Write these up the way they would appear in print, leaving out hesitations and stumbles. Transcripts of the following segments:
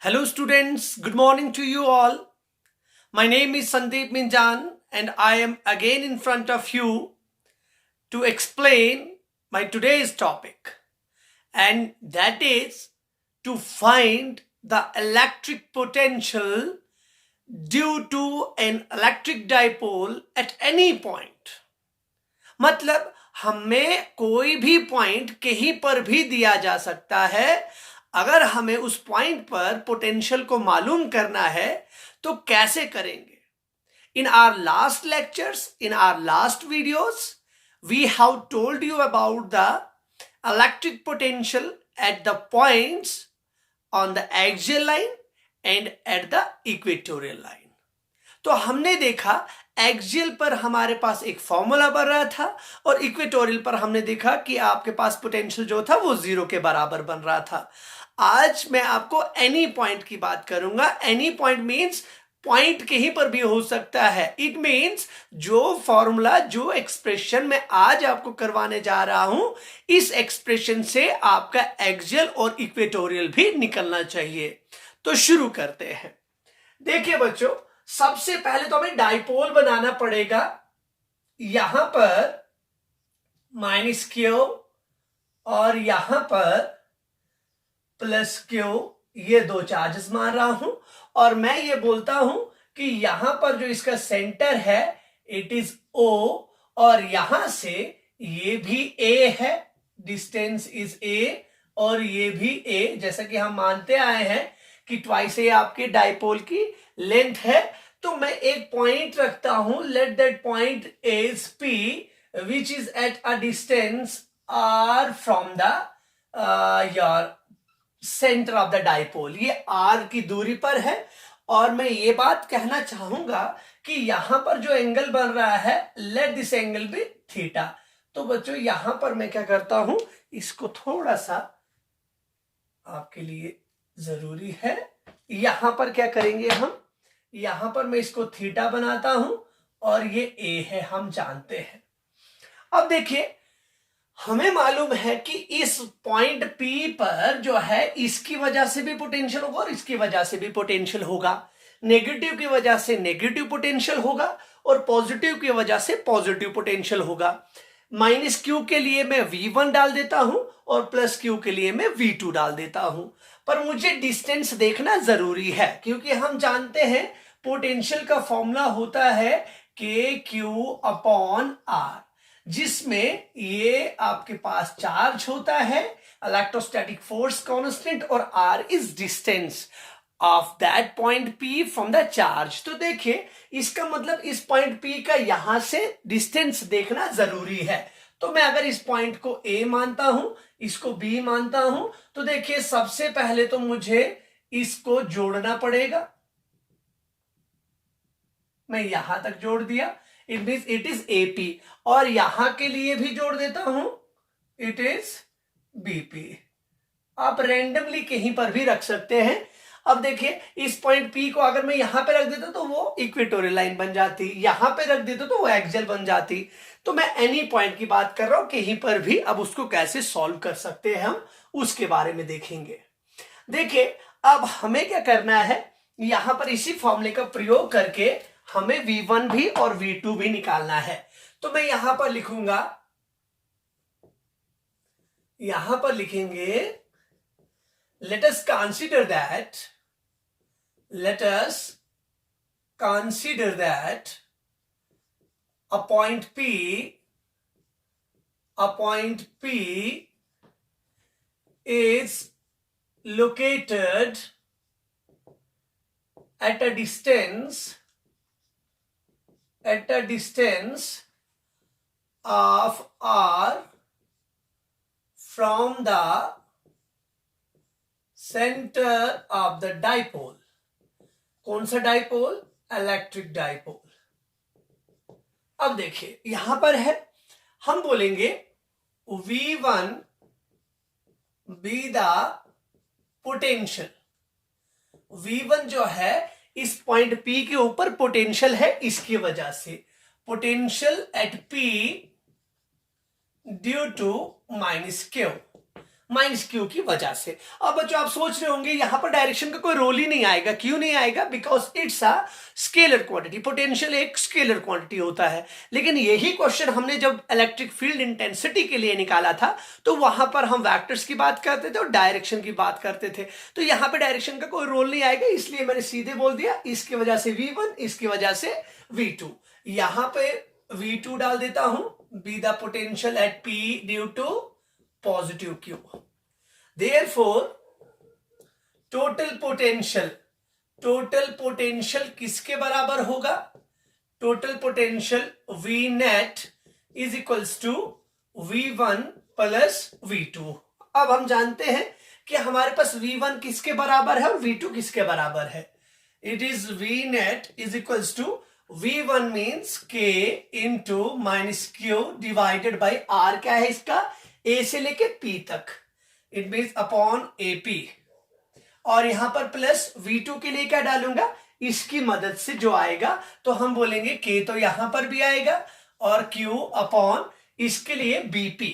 Hello students, good morning to you all. My name is Sandeep Minjan and I am again in front of you to explain my today's topic, and that is to find the electric potential due to an electric dipole at any point. मतलब हमें कोई भी point कहीं पर भी दिया जा सकता है। अगर हमें उस पॉइंट पर पोटेंशियल को मालूम करना है तो कैसे करेंगे? In our last lectures, in our last videos, we have told you about the electric potential at the points on the axial line and at the equatorial line. तो हमने देखा एक्सियल पर हमारे पास एक फॉर्मूला बन रहा था और इक्वेटोरियल पर हमने देखा कि आपके पास पोटेंशियल जो था वो जीरो के बराबर बन रहा था। आज मैं आपको एनी पॉइंट की बात करूंगा। एनी पॉइंट मीन्स पॉइंट कहीं पर भी हो सकता है। इट मीन्स जो फॉर्मूला, जो एक्सप्रेशन मैं आज आपको करवाने जा रहा हूं, इस एक्सप्रेशन से आपका एक्सियल और इक्वेटोरियल भी निकलना चाहिए। तो शुरू करते हैं। देखिए बच्चों, सबसे पहले तो हमें डाइपोल बनाना पड़ेगा। यहां पर माइनस क्यू और यहां पर प्लस क्यू, ये दो चार्जेस मान रहा हूं और मैं ये बोलता हूं कि यहां पर जो इसका सेंटर है इट इज ओ और यहां से ये भी ए है, डिस्टेंस इज ए और ये भी ए। जैसा कि हम मानते आए हैं कि ट्वाइस ए आपके डाइपोल की लेंथ है। तो मैं एक पॉइंट रखता हूं, let that point is P which is at a distance R from the your centre of the dipole. ये आर की दूरी पर है और मैं ये बात कहना चाहूंगा कि यहां पर जो एंगल बन रहा है, let this angle be theta. तो बच्चों यहां पर मैं क्या करता हूं, इसको थोड़ा सा आपके लिए जरूरी है। यहां पर क्या करेंगे हम, यहां पर मैं इसको थीटा बनाता हूं और ये ए है, हम जानते हैं। अब देखिए, हमें मालूम है कि इस पॉइंट पी पर जो है इसकी वजह से भी पोटेंशियल होगा और इसकी वजह से भी पोटेंशियल होगा। नेगेटिव की वजह से नेगेटिव पोटेंशियल होगा और पॉजिटिव की वजह से पॉजिटिव पोटेंशियल होगा। माइनस क्यू के लिए मैं V1 डाल देता हूं और प्लस क्यू के लिए मैं V2 डाल देता हूं। पर मुझे डिस्टेंस देखना जरूरी है क्योंकि हम जानते हैं पोटेंशियल का फॉर्मूला होता है के क्यू अपॉन आर, जिसमें ये आपके पास चार्ज होता है, इलेक्ट्रोस्टैटिक फोर्स कांस्टेंट, और R is distance of that point P from the charge. तो देखिए, इसका मतलब इस पॉइंट पी का यहां से डिस्टेंस देखना जरूरी है। तो मैं अगर इस पॉइंट को ए मानता हूं, इसको बी मानता हूं, तो देखिए सबसे पहले तो मुझे इसको जोड़ना पड़ेगा। मैं यहां तक जोड़ दिया, it means it is AP, और यहां के लिए भी जोड़ देता हूं, इट इज बीपी। आप रैंडमली कहीं पर भी रख सकते हैं। अब देखिए, इस पॉइंट पी को अगर मैं यहां पे रख देता तो वो इक्वेटोरियल लाइन बन जाती, यहां पे रख देता तो वो एक्सियल बन जाती। तो मैं एनी पॉइंट की बात कर रहा हूं, कहीं पर भी। अब उसको कैसे सॉल्व कर सकते हैं हम, उसके बारे में देखेंगे। देखिए, अब हमें क्या करना है, यहां पर इसी फॉर्मूले का प्रयोग करके हमें V1 भी और V2 भी निकालना है। तो मैं यहां पर लिखूंगा, यहां पर लिखेंगे, let us consider that a point P is located at a distance of R from the center of the dipole। कौन सा डाइपोल? Electric dipole. अब देखिए यहां पर है, हम बोलेंगे V1 B the potential. V1 जो है इस पॉइंट P के ऊपर पोटेंशियल है, इसकी वजह से potential at P due to minus Q. Minus Q की वजह से। अब बच्चों आप सोच रहे होंगे यहां पर डायरेक्शन का कोई रोल ही नहीं आएगा, क्यों नहीं आएगा? Because it's a scalar quantity, potential एक स्केलर क्वांटिटी होता है। लेकिन यही क्वेश्चन हमने जब इलेक्ट्रिक फील्ड इंटेंसिटी के लिए निकाला था तो वहां पर हम वेक्टर्स की बात करते थे और डायरेक्शन की बात करते थे, तो यहां पे डायरेक्शन का कोई रोल नहीं आएगा, इसलिए मैंने सीधे बोल दिया इसकी वजह से V1, इसकी वजह से V2। यहां पे V2 डाल देता हूं, be the potential at P due to positive Q। Therefore total potential किसके बराबर होगा? Total potential V net is equals to V1 plus V2। अब हम जानते हैं कि हमारे पास V1 किसके बराबर है और V2 किसके बराबर है। It is V net is equals to V1 means K into minus Q divided by R। क्या है इसका? A से लेके P तक, इट मीन्स अपॉन AP। और यहां पर प्लस V2 के लिए क्या डालूंगा? इसकी मदद से जो आएगा तो हम बोलेंगे K तो यहां पर भी आएगा और Q अपॉन इसके लिए BP।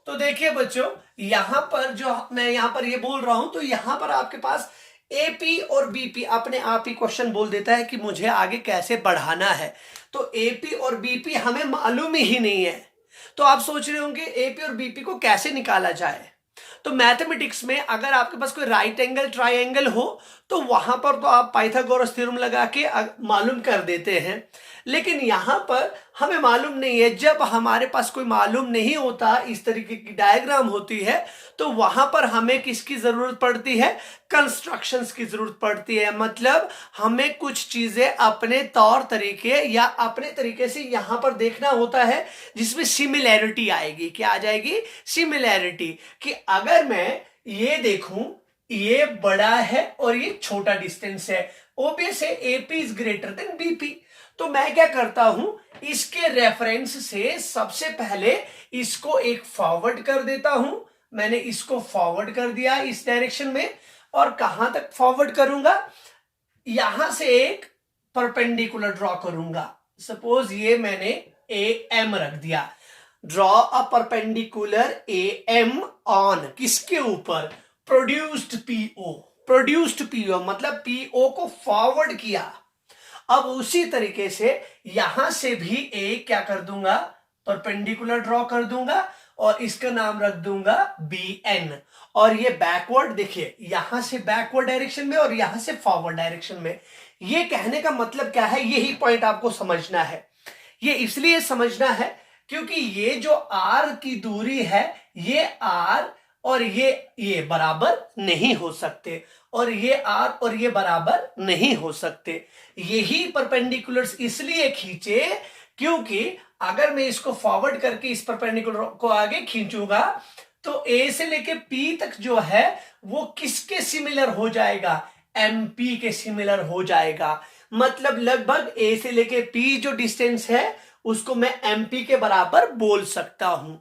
तो देखिए बच्चों यहां पर जो मैं यहां पर ये बोल रहा हूं तो यहां पर आपके पास AP और BP अपने आप ही क्वेश्चन बोल देता है कि मुझे आगे कैसे बढ़ाना है। तो AP और BP हमें मालूम ही नहीं है, तो आप सोच रहे होंगे AP और BP को कैसे निकाला जाए। तो मैथमेटिक्स में अगर आपके पास कोई राइट एंगल ट्राइंगल हो तो वहां पर तो आप पाइथागोरस थ्योरम लगा के मालूम कर देते हैं, लेकिन यहां पर हमें मालूम नहीं है। जब हमारे पास कोई मालूम नहीं होता, इस तरीके की डायग्राम होती है, तो वहां पर हमें किसकी जरूरत पड़ती है? कंस्ट्रक्शंस की जरूरत पड़ती है। मतलब हमें कुछ चीजें अपने तौर तरीके या अपने तरीके से यहां पर देखना होता है जिसमें सिमिलैरिटी आएगी। क्या आ जाएगी? सिमिलैरिटी। कि अगर मैं ये देखूं ये बड़ा है और ये छोटा डिस्टेंस है, ओबियस है AP is greater than BP। तो मैं क्या करता हूं, इसके रेफरेंस से सबसे पहले इसको एक फॉरवर्ड कर देता हूं। मैंने इसको फॉरवर्ड कर दिया इस डायरेक्शन में, और कहां तक फॉरवर्ड करूंगा? यहां से एक परपेंडिकुलर ड्रॉ करूंगा। सपोज ये मैंने AM रख दिया। Draw a perpendicular AM on किसके ऊपर? प्रोड्यूस्ड PO मतलब PO को फॉरवर्ड किया। अब उसी तरीके से यहां से भी एक क्या कर दूंगा? परपेंडिकुलर ड्रॉ कर दूंगा और इसका नाम रख दूंगा BN। और ये बैकवर्ड, देखिए यहां से बैकवर्ड डायरेक्शन में और यहां से फॉरवर्ड डायरेक्शन में। ये कहने का मतलब क्या है? यही पॉइंट आपको समझना है। ये इसलिए समझना है क्योंकि ये जो R की दूरी है, ये R और ये बराबर नहीं हो सकते, और ये R और ये बराबर नहीं हो सकते। यही परपेंडिकुलर्स इसलिए खींचे क्योंकि अगर मैं इसको फॉरवर्ड करके इस परपेंडिकुलर को आगे खींचूंगा तो A से लेके P तक जो है वो किसके सिमिलर हो जाएगा? MP के सिमिलर हो जाएगा। मतलब लगभग A से लेके P जो डिस्टेंस है उसको मैं MP के बराबर बोल सकता हूं,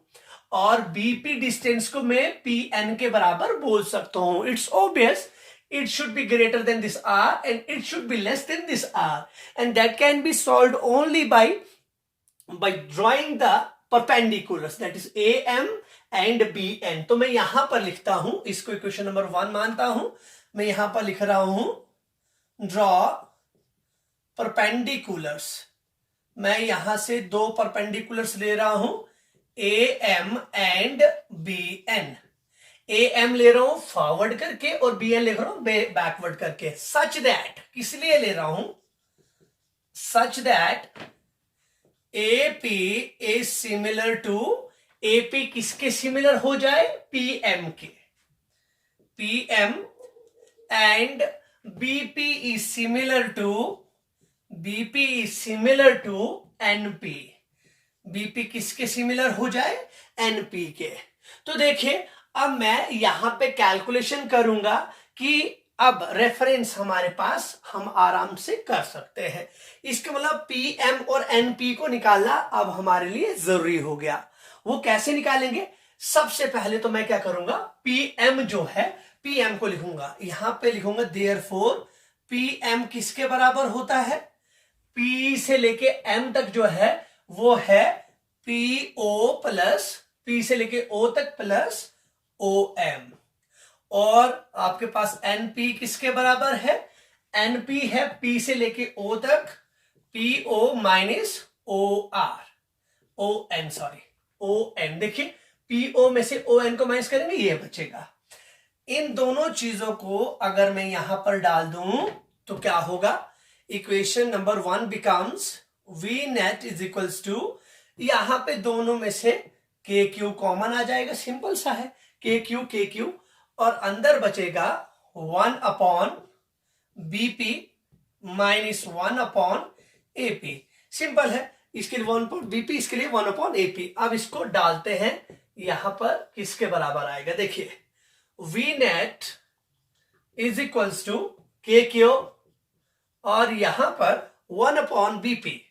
और BP डिस्टेंस को मैं PN के बराबर बोल सकता हूं। It's obvious it should be greater than this R and it should be less than this R, and that can be solved only by drawing the perpendiculars, that is AM and BN। तो मैं यहां पर लिखता हूं, इसको equation number 1 मानता हूं। मैं यहां पर लिख रहा हूं ड्रॉ परपेंडिकुलर्स। मैं यहां से दो परपेंडिकुलर्स ले रहा हूं, AM एंड BN। AM ले रहा हूं फॉरवर्ड करके और BN ले रहा हूं बैकवर्ड करके। सच दैट, किस लिए ले रहा हूं? Such that AP is similar to, AP किसके सिमिलर हो जाए? PM के। PM and BP is similar to NP। BP किसके सिमिलर हो जाए? NP के। तो देखिए अब मैं यहां पे कैलकुलेशन करूंगा कि अब रेफरेंस हमारे पास हम आराम से कर सकते हैं। इसका मतलब PM और NP को निकालना अब हमारे लिए जरूरी हो गया। वो कैसे निकालेंगे? सबसे पहले तो मैं क्या करूंगा, PM जो है PM को लिखूंगा, यहां पे लिखूंगा देयरफॉर PM किसके बराबर होता है? P से लेके M तक जो है वो है PO प्लस, P से लेके O तक प्लस ओ एम, और आपके पास एन पी किसके बराबर है, एन पी है पी से लेके ओ तक, P O minus O R, O N sorry O N. देखिए पी ओ में से ओ एन को माइनस करेंगे, ये बचेगा। इन दोनों चीजों को अगर मैं यहां पर डाल दूं तो क्या होगा, equation number 1 becomes V net is equals to, यहां पे दोनों में से के क्यू कॉमन आ जाएगा, सिंपल सा है, के क्यू, और अंदर बचेगा 1 upon BP minus 1 upon AP, simple है। इसके लिए 1 अपॉन बीपी, इसके लिए 1 अपॉन एपी। अब इसको डालते हैं यहां पर, किसके बराबर आएगा, देखिए V net is equals to K Q, और यहां पर 1 अपॉन बीपी,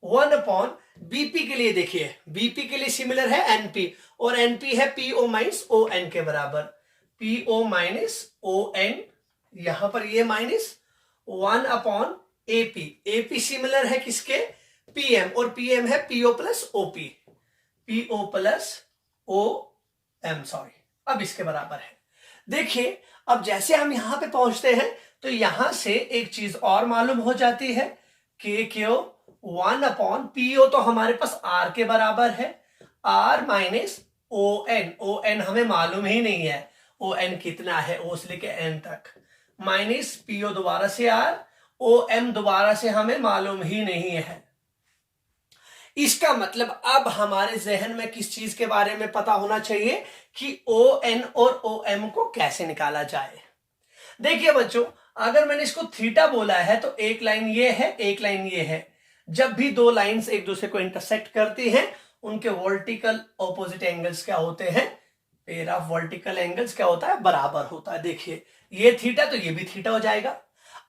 1 अपॉन बीपी के लिए देखिए, बीपी के लिए सिमिलर है एनपी, और एनपी है पीओ माइनस ओ एन के बराबर, पीओ माइनस ओ एन, यहां पर ये minus 1 upon AP, AP similar है किसके, पीएम, और पीएम है PO plus OP, PO plus O M sorry, अब इसके बराबर है। देखिए अब जैसे हम यहां पे पहुंचते हैं तो यहां से एक चीज और मालूम हो जाती है, के क्यू 1 अपॉन पीओ तो हमारे पास आर के बराबर है, R minus O N, O N हमें मालूम ही नहीं है, ओ एन कितना है, ओ से लेके एन तक, माइनस पीओ दोबारा से आर, ओ एम दोबारा से हमें मालूम ही नहीं है। इसका मतलब अब हमारे जहन में किस चीज के बारे में पता होना चाहिए कि ओ एन और ओ एम को कैसे निकाला जाए। देखिए बच्चों, अगर मैंने इसको थीटा बोला है तो एक लाइन ये है, एक लाइन ये है, जब भी दो लाइंस एक दूसरे को इंटरसेक्ट करती हैं उनके वर्टिकल ऑपोजिट एंगल्स क्या होते हैं, पेयर ऑफ वर्टिकल एंगल्स क्या होता है, बराबर होता है। देखिए ये थीटा तो ये भी थीटा हो जाएगा।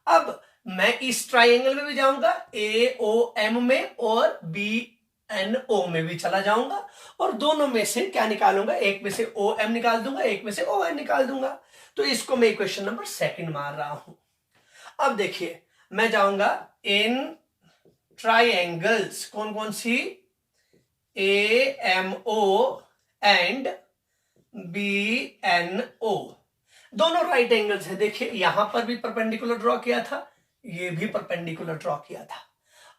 अब मैं इस ट्राइंगल में भी जाऊंगा, ए ओ एम में, और बी एन ओ में भी चला जाऊंगा, और दोनों में से क्या निकालूंगा, एक में से ओ एम निकाल दूंगा, एक में से ओ एन निकाल दूंगा। तो इसको मैं इक्वेशन नंबर 2 मार रहा हूं। अब देखिए मैं जाऊंगा इन ट्राइंगल्स, कौन कौन सी, A M O and B N O, दोनों राइट एंगल्स है। देखिए यहां पर भी परपेंडिकुलर ड्रॉ किया था, ये भी परपेंडिकुलर ड्रॉ किया था।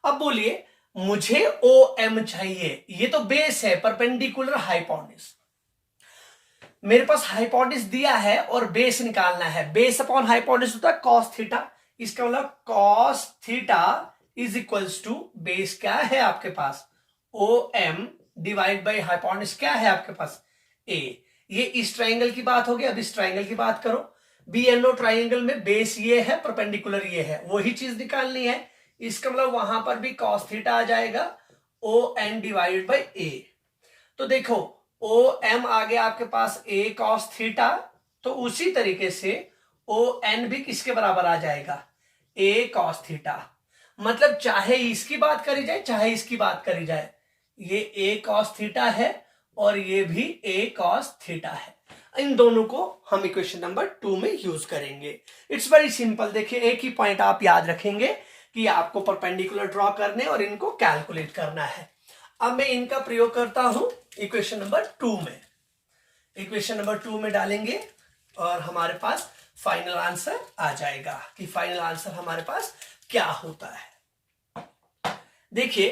अब बोलिए मुझे ओ एम चाहिए, ये तो बेस है, परपेंडिकुलर हाइपोटेन्यूज, मेरे पास हाइपोटेन्यूज दिया है और बेस निकालना है। बेस अपॉन हाइपोटेन्यूज होता है कॉस थीटा, इसका मतलब cos theta is equals to base क्या है आपके पास, O M divide by hypotenuse क्या है आपके पास, ए। ये इस ट्राइंगल की बात होगी। अब इस ट्राइंगल की बात करो, बी एन ओ ट्राइंगल में बेस ये है, परपेंडिकुलर ये है, वही चीज निकालनी है। इसका मतलब वहां पर भी कॉस थीटा आ जाएगा, ओ एन डिवाइड बाई ए। तो देखो ओ एम आ गया आपके पास ए कॉस थीटा, तो उसी तरीके से ओ एन भी किसके बराबर आ जाएगा, ए कॉस थीटा। मतलब चाहे इसकी बात करी जाए चाहे इसकी बात करी जाए, ये ए कॉस थीटा है और ये भी ए कॉस थीटा है। इन दोनों को हम इक्वेशन नंबर 2 में यूज करेंगे। It's very simple. देखिए एक ही पॉइंट आप याद रखेंगे कि आपको परपेंडिकुलर ड्रॉ करने और इनको कैलकुलेट करना है। अब मैं इनका प्रयोग करता हूं इक्वेशन नंबर 2 में। इक्वेशन नंबर 2 में डालेंगे और हमारे पास फाइनल आंसर आ जाएगा कि फाइनल आंसर हमारे पास क्या होता है। देखिए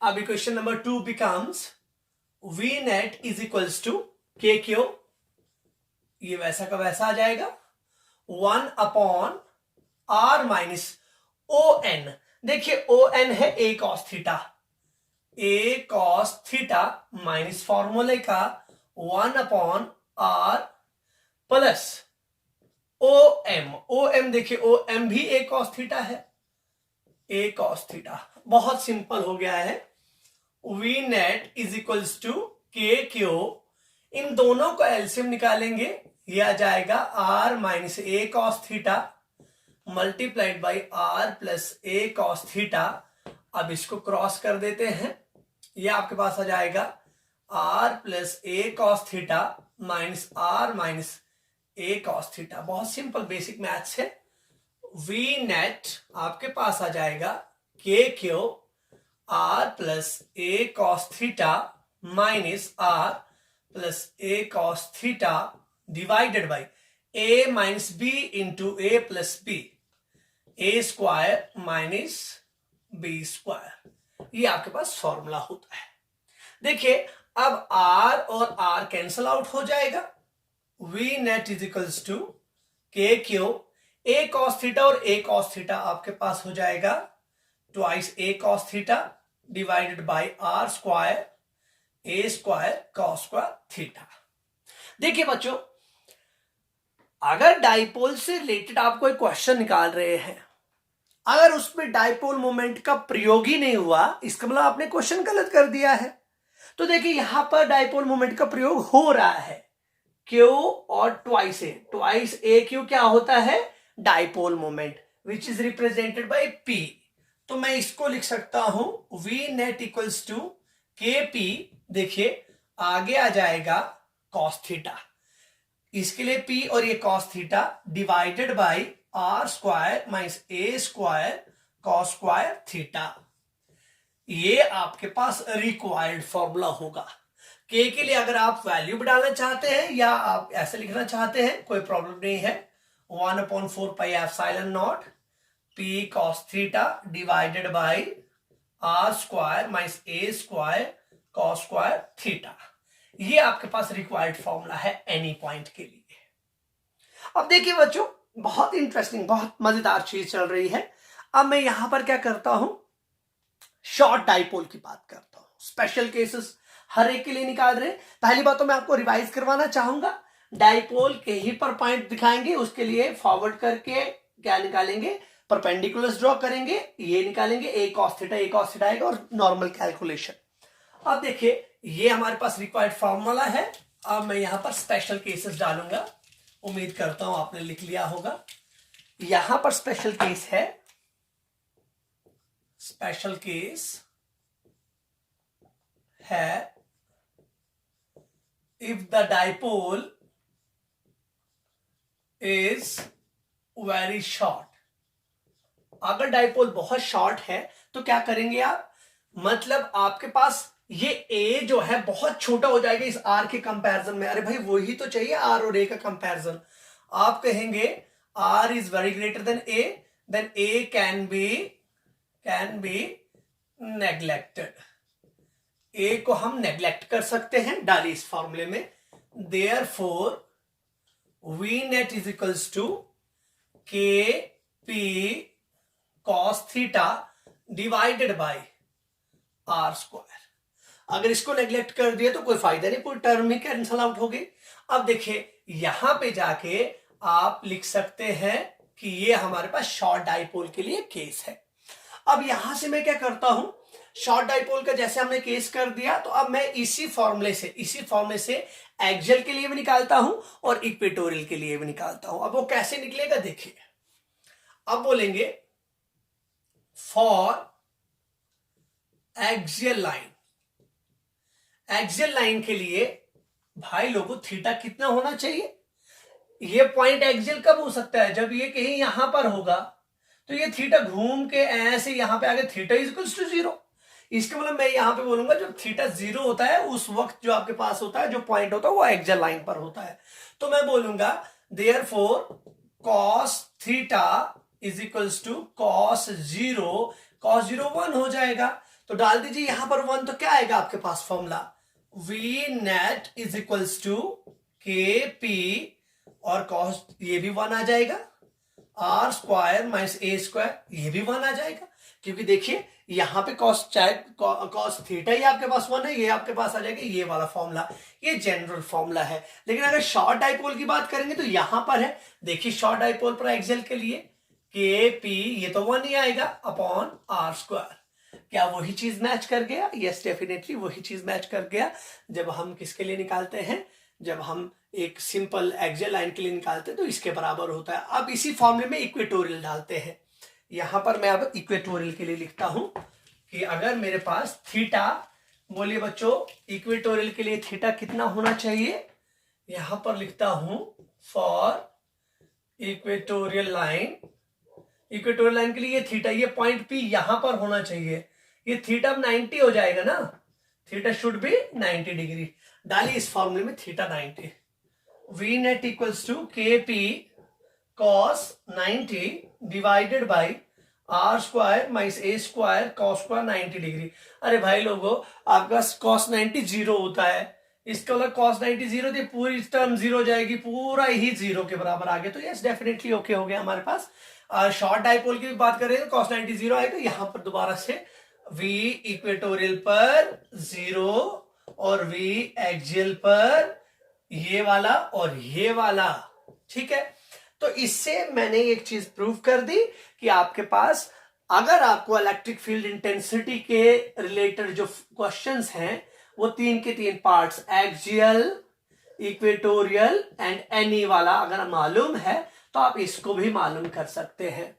अब equation number 2 becomes V net is equals to K Q, ये वैसा का वैसा आ जाएगा, 1 upon R minus O N. देखिए ओ एन है a cos theta, a cos theta minus फॉर्मूले का 1 upon R plus O M. O M देखिए ओ एम भी ए कॉस थीटा है, ए कॉस थीटा। बहुत सिंपल हो गया है। V net is equals to K Q, इन दोनों को एलसीएम निकालेंगे, यह आ जाएगा R minus a cos theta multiplied by R plus a cos theta. अब इसको क्रॉस कर देते हैं, यह आपके पास आ जाएगा R plus a cos theta minus R minus a cos theta. बहुत सिंपल बेसिक मैथ्स है। वी नेट आपके पास आ जाएगा K Q R plus a cos theta minus R plus a cos theta divided by a minus b into a plus b, a square minus b square, ये आपके पास formula होता है। देखिए अब r और r कैंसल आउट हो जाएगा, v net is equals to K Q a cos theta और a cos थीटा आपके पास हो जाएगा twice a cos theta divided by r square a square cos square theta. देखिए बच्चों, अगर डाइपोल से रिलेटेड आप कोई क्वेश्चन निकाल रहे हैं, अगर उसमें डाइपोल मोमेंट का प्रयोग ही नहीं हुआ, इसका मतलब आपने क्वेश्चन गलत कर दिया है। तो देखिए यहां पर डाइपोल मोमेंट का प्रयोग हो रहा है, क्यू और ट्वाइस ए क्यू क्या होता है, dipole moment which is represented by P. तो मैं इसको लिख सकता हूं we net equals to K P. देखिए आगे आ जाएगा कॉस थीटा, इसके लिए पी और ये cos theta divided by R square minus A square cos square theta. ये आपके पास रिक्वायर्ड फॉर्मूला होगा। के लिए अगर आप वैल्यू बढ़ाना चाहते हैं या आप ऐसे लिखना चाहते हैं, कोई प्रॉब्लम नहीं है। 1/4 pi epsilon naught P cos theta divided by R square minus A square cos square theta, ये आपके पास रिक्वायर्ड फॉर्मूला है एनी पॉइंट के लिए। अब देखिए बच्चों, बहुत इंटरेस्टिंग, बहुत मजेदार चीज चल रही है। अब मैं यहां पर क्या करता हूं, शॉर्ट डाइपोल की बात करता हूं। स्पेशल केसेस हर एक के लिए निकाल रहे हैं। पहली बात तो मैं आपको रिवाइज करवाना चाहूंगा, डाइपोल के ही पर पॉइंट दिखाएंगे, उसके लिए फॉरवर्ड करके क्या निकालेंगे, परपेंडिकुलर्स ड्रॉ करेंगे, ये निकालेंगे ए कॉस थीटा आएगा और नॉर्मल कैलकुलेशन। अब देखिए ये हमारे पास रिक्वायर्ड फॉर्मूला है। अब मैं यहां पर स्पेशल केसेस डालूंगा, उम्मीद करता हूं आपने लिख लिया होगा। यहां पर स्पेशल केस है, स्पेशल केस है if the dipole is very short. अगर डाइपोल बहुत शॉर्ट है तो क्या करेंगे आप, मतलब आपके पास ये ए जो है बहुत छोटा हो जाएगा इस आर के कंपैरिजन में। अरे भाई वही तो चाहिए, आर और ए का कंपैरिजन। आप कहेंगे R is very greater than A, then A can be neglected. A को हम नेग्लेक्ट कर सकते हैं, डालिए इस फॉर्मूले में। Therefore V net is equals to K P cos theta divided by R square. अगर इसको नेग्लेक्ट कर दिया तो कोई फायदा नहीं, कोई टर्म ही कैंसल आउट हो गई। अब देखिए यहां पे जाके आप लिख सकते हैं कि ये हमारे पास शॉर्ट डाइपोल के लिए केस है। अब यहां से मैं क्या करता हूं, शॉर्ट डाइपोल का जैसे हमने केस कर दिया, तो अब मैं इसी फॉर्मूले से एक्सियल के लिए भी निकालता हूं और इक्वेटोरियल के लिए भी निकालता हूं। अब वो कैसे निकलेगा देखिए, अब बोलेंगे for axial line. Axial line के लिए भाई लोगों थीटा कितना होना चाहिए, ये पॉइंट एक्सियल कब हो सकता है, जब ये कहीं यहां पर होगा, तो ये थीटा घूम के ऐसे यहां पे आगे थीटा इज इक्वल्स टू 0। इसका मतलब मैं यहां पे बोलूंगा जब थीटा 0 होता है उस वक्त जो आपके पास होता है, जो पॉइंट होता है वो एक्सियल लाइन पर होता है। तो मैं बोलूंगा therefore cos theta is equals to cos 0 1 हो जाएगा। तो डाल दीजिए यहां पर 1, तो क्या आएगा आपके पास formula, V net is equals to K P और कॉस ये भी 1 आ जाएगा, आर स्क्वायर माइनस ए स्क्वायर ये भी 1 आ जाएगा, क्योंकि देखिए यहां पे कॉस थीटा ही आपके पास 1 है, ये आपके पास आ जाएगा ये वाला फॉर्मूला। ये जनरल फॉर्मूला है। लेकिन अगर शॉर्ट डाइपोल की बात करेंगे तो यहां पर है, देखिए शॉर्ट डाइपोल पर एक्सियल के लिए के पी ये तो 1 ही आएगा अपॉन आर स्क्वायर। क्या वही चीज मैच कर गया? यस डेफिनेटली वही चीज मैच कर गया। जब हम किसके लिए निकालते हैं, जब हम एक सिंपल एक्सियल लाइन के लिए निकालते हैं तो इसके बराबर होता है। अब इसी फॉर्मूले में इक्वेटोरियल डालते हैं। यहां पर मैं अब इक्वेटोरियल के लिए लिखता हूं कि अगर मेरे पास थीटा, बोलिए बच्चों इक्वेटोरियल के लिए थीटा कितना होना चाहिए, यहां पर लिखता हूं for equatorial line. Equatorial line के लिए ये थीटा, ये पॉइंट पी यहां पर होना चाहिए, ये थीटा 90 हो जाएगा ना, थीटा शुड बी 90 डिग्री। डालिए इस फॉर्मूले में theta 90, V net equals to K P cos 90 divided by R square minus A square cos square 90 degree. अरे भाई लोगों, आपका cos 90 जीरो होता है, इसका मतलब cos 90 जीरो थी, पूरी टर्म जीरो हो जाएगी, पूरा ही जीरो के बराबर आ गया। तो यस डेफिनेटली ओके हो गया हमारे पास। शॉर्ट डाइपोल की भी बात करें तो cos 90 जीरो आएगा। यहां पर दोबारा से v इक्वेटोरियल पर जीरो और v एक्सियल पर ये वाला और ये वाला, ठीक है। तो इससे मैंने एक चीज प्रूव कर दी कि आपके पास अगर आपको इलेक्ट्रिक फील्ड इंटेंसिटी के रिलेटेड जो क्वेश्चंस हैं वो तीन के तीन parts axial, equatorial and any वाला अगर मालूम है तो आप इसको भी मालूम कर सकते हैं।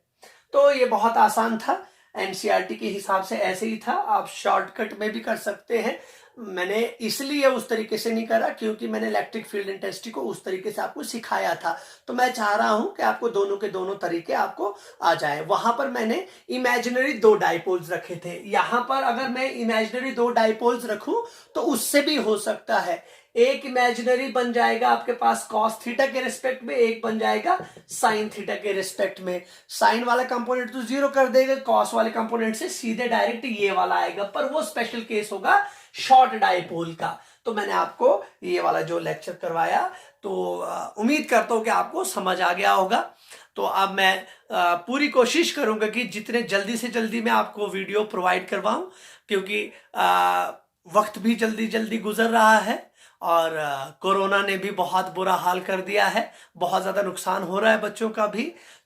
तो ये बहुत आसान था, एनसीईआरटी के हिसाब से ऐसे ही था, आप शॉर्टकट में भी कर सकते हैं। मैंने इसलिए उस तरीके से नहीं करा क्योंकि मैंने इलेक्ट्रिक फील्ड इंटेंसिटी को उस तरीके से आपको सिखाया था। तो मैं चाह रहा हूं कि आपको दोनों के दोनों तरीके आपको आ जाए। वहां पर मैंने इमेजिनरी दो डाइपोल्स रखे थे, यहां पर अगर मैं इमेजिनरी दो डाइपोल्स रखूं तो उससे भी हो सकता है। एक इमेजिनरी बन जाएगा आपके पास कॉस थीटा के रिस्पेक्ट में, एक बन जाएगा साइन थीटा के रिस्पेक्ट में। साइन वाला कंपोनेंट तो जीरो कर देगा, कॉस वाले कंपोनेंट से सीधे डायरेक्ट ये वाला आएगा, पर वो स्पेशल केस होगा शॉर्ट डाइपोल का। तो मैंने आपको ये वाला जो लेक्चर करवाया तो उम्मीद करता हूं कि आपको समझ आ गया होगा। तो अब मैं पूरी कोशिश करूंगा कि जितने जल्दी से जल्दी मैं आपको वीडियो प्रोवाइड करवाऊं, क्योंकि वक्त भी जल्दी जल्दी गुजर रहा है और कोरोना ने भी बहुत बुरा हाल कर दिया है, बहुत ज़्यादा नुकसान हो रहा है बच्चों का भी।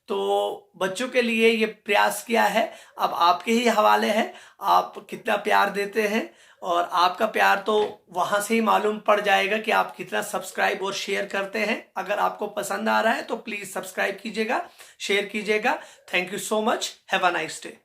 तो बच्चों के लिए ये प्रयास किया है, अब आपके ही हवाले है आप कितना प्यार देते हैं, और आपका प्यार तो वहाँ से ही मालूम पड़ जाएगा कि आप कितना सब्सक्राइब और शेयर करते हैं। अगर आपको पसंद आ रहा है तो प्लीज़ सब्सक्राइब कीजिएगा, शेयर कीजिएगा। Thank you so much, have a nice day.